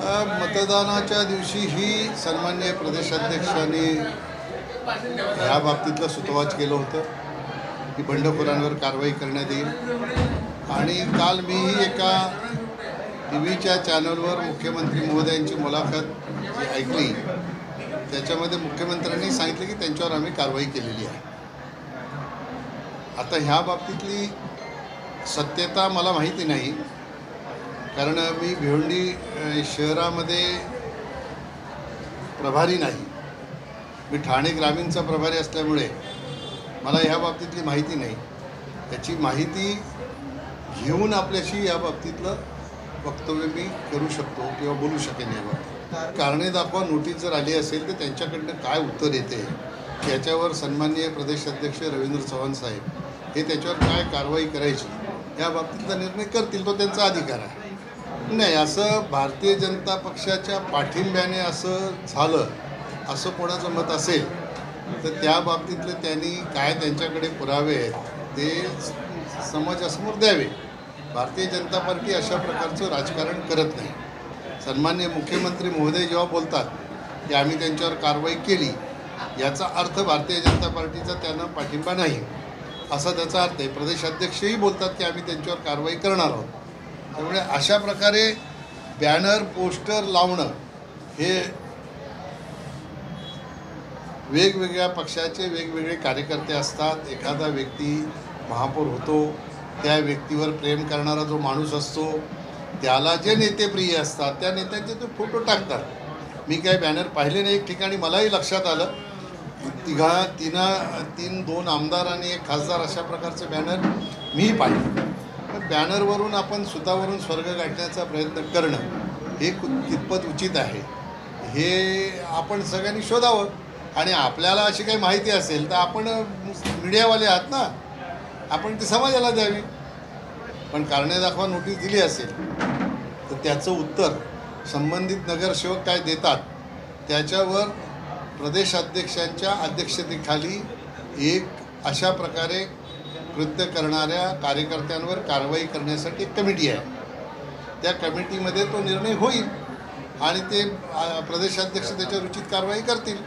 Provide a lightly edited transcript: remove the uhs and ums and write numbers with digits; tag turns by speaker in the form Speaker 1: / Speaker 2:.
Speaker 1: मतदानाच्या दिवशी ही सन्माननीय प्रदेशाध्यक्षांनी ह्या बाबतीतलं सुतोवाच केलं होतं की बंडखोरांवर कारवाई करण्यात येईल। आणि काल मीही एका टी व्हीच्या चॅनलवर मुख्यमंत्री महोदयांची मुलाखत ऐकली। त्याच्यामध्ये मुख्यमंत्र्यांनी सांगितलं की त्यांच्यावर आम्ही कारवाई केलेली आहे। आता ह्या बाबतीतली सत्यता मला माहिती नाही, कारण मी भिवंडी शहरामध्ये प्रभारी नाही, मी ठाणे ग्रामीणचा प्रभारी असल्यामुळे मला ह्या बाबतीतली माहिती नाही। त्याची माहिती घेऊन आपल्याशी या बाबतीतलं वक्तव्य मी करू शकतो किंवा बोलू शकेन। यावर कारणे दाखवा नोटीस जर आली असेल तर त्यांच्याकडनं काय उत्तर येते याच्यावर सन्माननीय प्रदेशाध्यक्ष रवींद्र चव्हाण साहेब हे त्याच्यावर काय कारवाई करायची या बाबतीतला निर्णय करतील, तो त्यांचा अधिकार आहे। नाही, असं भारतीय जनता पक्षाच्या पाठिंब्याने असं झालं असं कोणाचं मत असेल तर त्या बाबतीतले त्यांनी काय त्यांच्याकडे पुरावे आहेत ते समाजासमोर द्यावे। भारतीय जनता पार्टी अशा प्रकारचं राजकारण करत नाही। सन्माननीय मुख्यमंत्री महोदय जेव्हा बोलतात की आम्ही त्यांच्यावर कारवाई केली, याचा अर्थ भारतीय जनता पार्टीचा त्यांना पाठिंबा नाही असा त्याचा अर्थ आहे। प्रदेशाध्यक्षही बोलतात की आम्ही त्यांच्यावर कारवाई करणार आहोत। त्यामुळे अशा प्रकारे बॅनर पोस्टर लावणं हे वेगवेगळ्या पक्षाचे वेगवेगळे कार्यकर्ते असतात। एखादा व्यक्ती महापौर होतो, त्या व्यक्तीवर प्रेम करणारा जो माणूस असतो त्याला जे नेते प्रिय असतात त्या नेत्यांचे ते फोटो टाकतात। मी काय बॅनर पाहिले नाही। एक ठिकाणी मलाही लक्षात आलं, दोन आमदार आणि एक खासदार अशा प्रकारचे बॅनर मीही पाहिले। पण बॅनरवरून आपण सुतावरून स्वर्ग गाठण्याचा प्रयत्न करणं हे कितपत उचित आहे हे आपण सगळ्यांनी शोधावं। आणि आपल्याला अशी काही माहिती असेल तर आपण मीडियावाले आहात ना, आपण ती समाजाला द्यावी। पण कारणे दाखवा नोटीस दिली असेल तर त्याचं उत्तर संबंधित नगरसेवक काय देतात त्याच्यावर प्रदेशाध्यक्षांच्या अध्यक्षतेखाली एक अशा प्रकारे कृत्य करणाऱ्या कार्यकर्त्यांवर कारवाई करण्यासाठी एक कमिटी आहे। त्या कमिटीमध्ये तो निर्णय होईल आणि ते प्रदेशाध्यक्ष त्याच्यावर उचित कारवाई करतील।